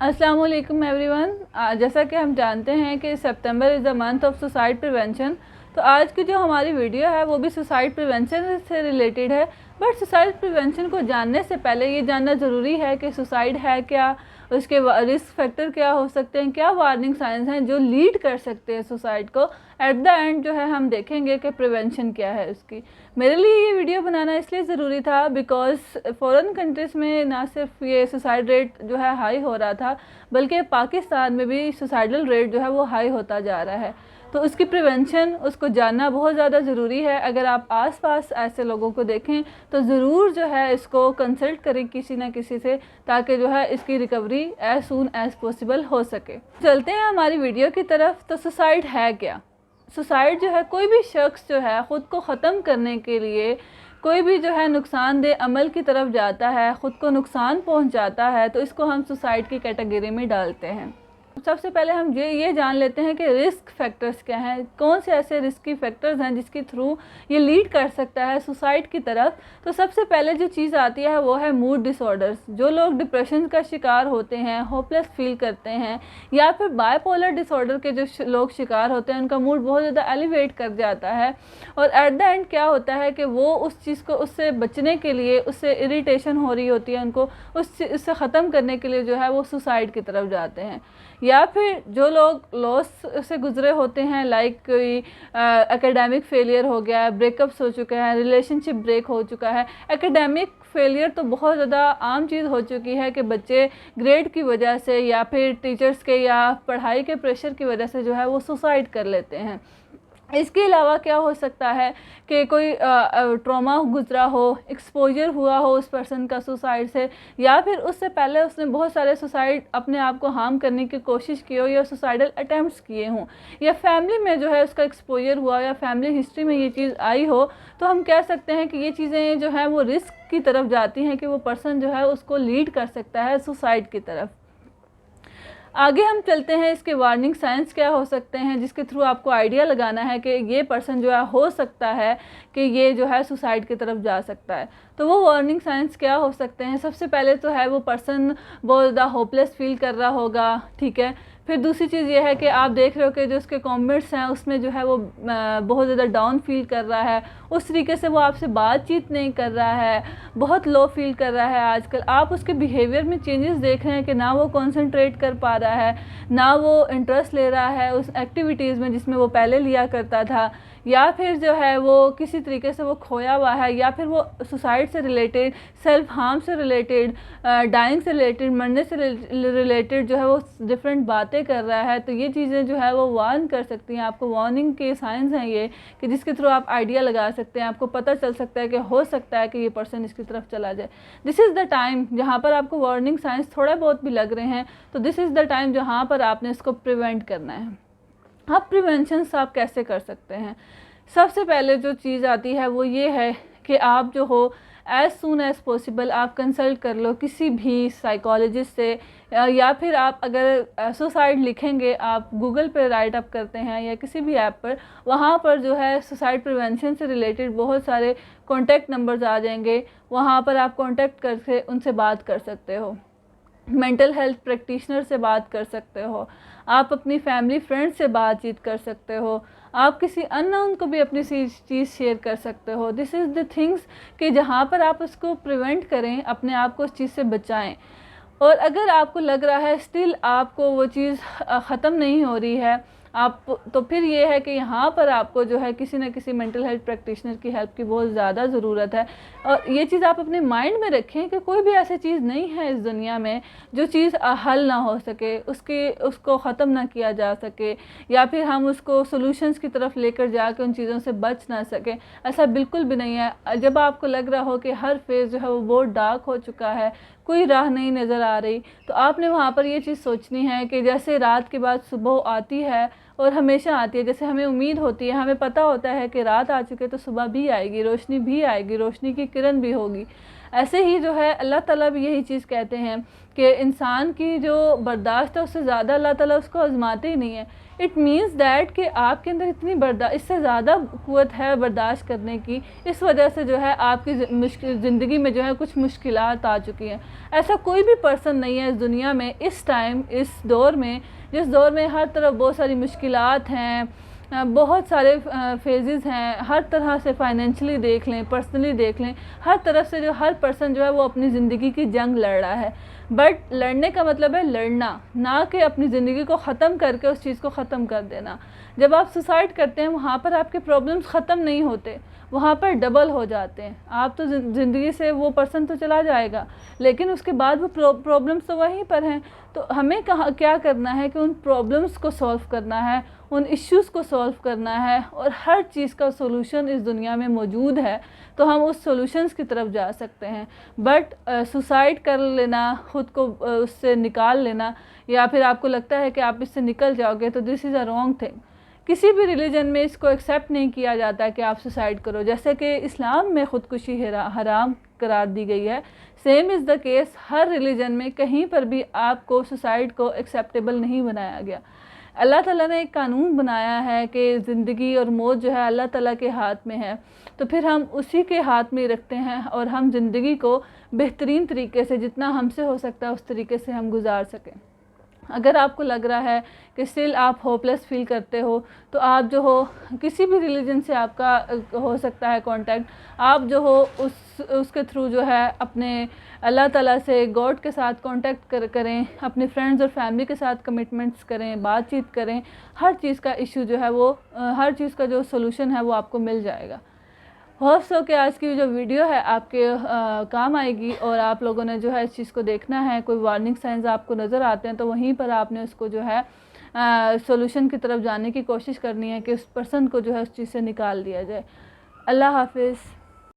अस्सलाम वालेकुम एवरीवन। जैसा कि हम जानते हैं कि September is the month of suicide prevention. तो आज की जो हमारी वीडियो है वो भी सुसाइड प्रिवेंशन से रिलेटेड है। बट सुसाइड प्रिवेंशन को जानने से पहले ये जानना ज़रूरी है कि सुसाइड है क्या, उसके रिस्क फैक्टर क्या हो सकते हैं, क्या वार्निंग साइंस हैं जो लीड कर सकते हैं सुसाइड को। एट द एंड जो है हम देखेंगे कि प्रिवेंशन क्या है उसकी। मेरे लिए ये वीडियो बनाना इसलिए ज़रूरी था बिकॉज़ फ़ॉरेन कंट्रीज़ में ना सिर्फ ये सुसाइड रेट जो है हाई हो रहा था, बल्कि पाकिस्तान में भी सुसाइडल रेट जो है वो हाई होता जा रहा है। तो उसकी प्रिवेंशन, उसको जानना बहुत ज़्यादा ज़रूरी है। अगर आप आसपास ऐसे लोगों को देखें तो ज़रूर जो है इसको कंसल्ट करें किसी ना किसी से, ताकि जो है इसकी recovery as soon as possible हो सके। चलते हैं हमारी वीडियो की तरफ। तो सुसाइड है क्या? सुसाइड जो है कोई भी शख्स जो है ख़ुद को ख़त्म करने के लिए कोई भी जो है नुकसानदेह अमल की तरफ जाता है, ख़ुद को नुकसान पहुंचाता है, तो इसको हम सुसाइड की कैटेगरी में डालते हैं। सबसे पहले हम ये जान लेते हैं कि रिस्क फैक्टर्स क्या हैं, कौन से ऐसे रिस्की फैक्टर्स हैं जिसके थ्रू ये लीड कर सकता है सुसाइड की तरफ। तो सबसे पहले जो चीज़ आती है वो है मूड डिसऑर्डर्स। जो लोग डिप्रेशन का शिकार होते हैं, होपलेस फील करते हैं, या फिर बाइपोलर डिसऑर्डर के जो लोग शिकार होते हैं, उनका मूड बहुत ज़्यादा एलिवेट कर जाता है और एट द एंड क्या होता है कि वो उस चीज़ को, उससे बचने के लिए, उससे इरिटेशन हो रही होती है उनको, उससे ख़त्म करने के लिए जो है वो सुसाइड की तरफ जाते हैं। या फिर जो लोग लॉस से गुजरे होते हैं, लाइक कोई एकेडमिक फेलियर हो गया है, ब्रेकअप्स हो चुके हैं, रिलेशनशिप ब्रेक हो चुका है। एकेडमिक फेलियर तो बहुत ज़्यादा आम चीज़ हो चुकी है कि बच्चे ग्रेड की वजह से या फिर टीचर्स के या पढ़ाई के प्रेशर की वजह से जो है वो सुसाइड कर लेते हैं। इसके अलावा क्या हो सकता है कि कोई ट्रॉमा गुजरा हो, एक्सपोजर हुआ हो उस पर्सन का सुसाइड से, या फिर उससे पहले उसने बहुत सारे सुसाइड अपने आप को हार्म करने की कोशिश की हो या सुसाइडल अटैम्प्ट्स किए हों, या फैमिली में जो है उसका एक्सपोजर हुआ या फैमिली हिस्ट्री में ये चीज़ आई हो। तो हम कह सकते हैं कि ये चीज़ें जो है वो रिस्क की तरफ जाती हैं कि वो पर्सन जो है उसको लीड कर सकता है सुसाइड की तरफ। आगे हम चलते हैं, इसके वार्निंग साइंस क्या हो सकते हैं जिसके थ्रू आपको आइडिया लगाना है कि ये पर्सन जो है हो सकता है कि ये जो है सुसाइड की तरफ जा सकता है। तो वो वार्निंग साइंस क्या हो सकते हैं? सबसे पहले तो है वो पर्सन बहुत ज़्यादा होपलेस फील कर रहा होगा, ठीक है। फिर दूसरी चीज़ ये है कि आप देख रहे हो कि जो उसके कमेंट्स हैं उसमें जो है वो बहुत ज़्यादा डाउन फील कर रहा है, उस तरीके से वो आपसे बातचीत नहीं कर रहा है, बहुत लो फील कर रहा है। आजकल आप उसके बिहेवियर में चेंजेस देख रहे हैं कि ना वो कंसंट्रेट कर पा रहा है, ना वो इंटरेस्ट ले रहा है उस एक्टिविटीज़ में जिसमें वो पहले लिया करता था, या फिर जो है वो किसी तरीके से वो खोया हुआ है, या फिर वो सुसाइड से रिलेटेड, सेल्फ हार्म से रिलेटेड, डाइंग से रिलेटेड, मरने से रिलेटेड जो है वो डिफरेंट बातें कर रहा है। तो ये चीज़ें जो है वो वार्न कर सकती हैं आपको। वार्निंग के साइंस हैं ये कि जिसके थ्रू आप आइडिया लगा सकते हैं, आपको पता चल सकता है कि हो सकता है कि ये पर्सन इसकी तरफ चला जाए। दिस इज़ द टाइम जहाँ पर आपको वार्निंग साइंस थोड़ा बहुत भी लग रहे हैं, तो दिस इज़ द टाइम जहाँ पर आपने इसको प्रिवेंट करना है। अब प्रिवेंशन आप कैसे कर सकते हैं? सबसे पहले जो चीज़ आती है वो ये है कि आप जो हो एज़ सून एज़ पॉसिबल आप कंसल्ट कर लो किसी भी साइकोलॉजिस्ट से, या फिर आप अगर सुसाइड लिखेंगे, आप गूगल पे राइट अप करते हैं या किसी भी ऐप पर, वहाँ पर जो है सुसाइड प्रिवेंशन से रिलेटेड बहुत सारे कॉन्टैक्ट नंबर्स आ जाएंगे। वहाँ पर आप कॉन्टैक्ट करके उनसे बात कर सकते हो, मेंटल हेल्थ प्रैक्टिशनर से बात कर सकते हो, आप अपनी फैमिली फ्रेंड से बातचीत कर सकते हो, आप किसी अननोन को भी अपनी चीज़ शेयर कर सकते हो। दिस इज़ द थिंग्स कि जहाँ पर आप उसको प्रिवेंट करें, अपने आप को उस चीज़ से बचाएं। और अगर आपको लग रहा है स्टिल आपको वो चीज़ ख़त्म नहीं हो रही है, आप तो फिर ये है कि यहाँ पर आपको जो है किसी न किसी मेंटल हेल्थ प्रैक्टिशनर की हेल्प की बहुत ज़्यादा ज़रूरत है। और ये चीज़ आप अपने माइंड में रखें कि कोई भी ऐसी चीज़ नहीं है इस दुनिया में जो चीज़ हल ना हो सके, उसको ख़त्म ना किया जा सके, या फिर हम उसको सॉल्यूशंस की तरफ लेकर जाके उन चीज़ों से बच ना सके। ऐसा बिल्कुल भी नहीं है। जब आपको लग रहा हो कि हर फेज़ जो है वो बहुत डार्क हो चुका है, कोई राह नहीं नज़र आ रही, तो आपने वहाँ पर ये चीज़ सोचनी है कि जैसे रात के बाद सुबह आती है और हमेशा आती है, जैसे हमें उम्मीद होती है, हमें पता होता है कि रात आ चुके तो सुबह भी आएगी, रोशनी भी आएगी, रोशनी की किरण भी होगी। ऐसे ही जो है अल्लाह ताला भी यही चीज़ कहते हैं कि इंसान की जो बर्दाश्त है उससे ज़्यादा अल्लाह ताला उसको आजमाते ही नहीं है। इट मीन्स दैट कि आपके अंदर इतनी इससे ज़्यादा क़ुव्वत है बर्दाश्त करने की, इस वजह से जो है आपकी ज़िंदगी में जो है कुछ मुश्किलात आ चुकी हैं। ऐसा कोई भी पर्सन नहीं है इस दुनिया में, इस टाइम, इस दौर में, जिस दौर में हर तरफ बहुत सारी मुश्किलात हैं, बहुत सारे फेजेस हैं, हर तरह से फाइनेंशियली देख लें, पर्सनली देख लें, हर तरफ से जो हर पर्सन जो है वो अपनी ज़िंदगी की जंग लड़ रहा है। बट लड़ने का मतलब है लड़ना, ना कि अपनी ज़िंदगी को ख़त्म करके उस चीज़ को ख़त्म कर देना। जब आप सुसाइड करते हैं वहाँ पर आपके प्रॉब्लम्स ख़त्म नहीं होते, वहाँ पर डबल हो जाते हैं। आप तो ज़िंदगी से वो पर्सन तो चला जाएगा, लेकिन उसके बाद वो प्रॉब्लम्स तो वहीं पर हैं। तो हमें क्या करना है कि उन प्रॉब्लम्स को सॉल्व करना है, उन इश्यूज़ को सॉल्व करना है, और हर चीज़ का सोल्यूशन इस दुनिया में मौजूद है, तो हम उस सॉल्यूशंस की तरफ जा सकते हैं। बट सुसाइड कर लेना, ख़ुद को उससे निकाल लेना, या फिर आपको लगता है कि आप इससे निकल जाओगे, तो this is a wrong thing. किसी भी रिलीजन में इसको एक्सेप्ट नहीं किया जाता है कि आप सुसाइड करो। जैसे कि इस्लाम में ख़ुदकुशी हराम करार दी गई है, same is the case her religion में कहीं पर भी आपको सुसाइड को एक्सेप्टेबल नहीं बनाया गया। अल्लाह ताला ने एक कानून बनाया है कि ज़िंदगी और मौत जो है अल्लाह ताला के हाथ में है, तो फिर हम उसी के हाथ में रखते हैं, और हम ज़िंदगी को बेहतरीन तरीके से, जितना हमसे हो सकता है उस तरीके से हम गुजार सकें। अगर आपको लग रहा है कि स्टिल आप होपलेस फील करते हो, तो आप जो हो किसी भी रिलीजन से आपका हो सकता है कांटेक्ट, आप जो हो उसके थ्रू जो है अपने अल्लाह ताला से, गॉड के साथ कांटेक्ट करें, अपने फ्रेंड्स और फैमिली के साथ कमिटमेंट्स करें, बातचीत करें। हर चीज़ का इशू जो है वो, हर चीज़ का जो सोल्यूशन है वो आपको मिल जाएगा। होप सो कि आज की जो वीडियो है आपके काम आएगी, और आप लोगों ने जो है इस चीज़ को देखना है। कोई वार्निंग साइंस आपको नज़र आते हैं तो वहीं पर आपने उसको जो है सॉल्यूशन की तरफ जाने की कोशिश करनी है कि उस पर्सन को जो है उस चीज़ से निकाल दिया जाए। अल्लाह हाफिज़।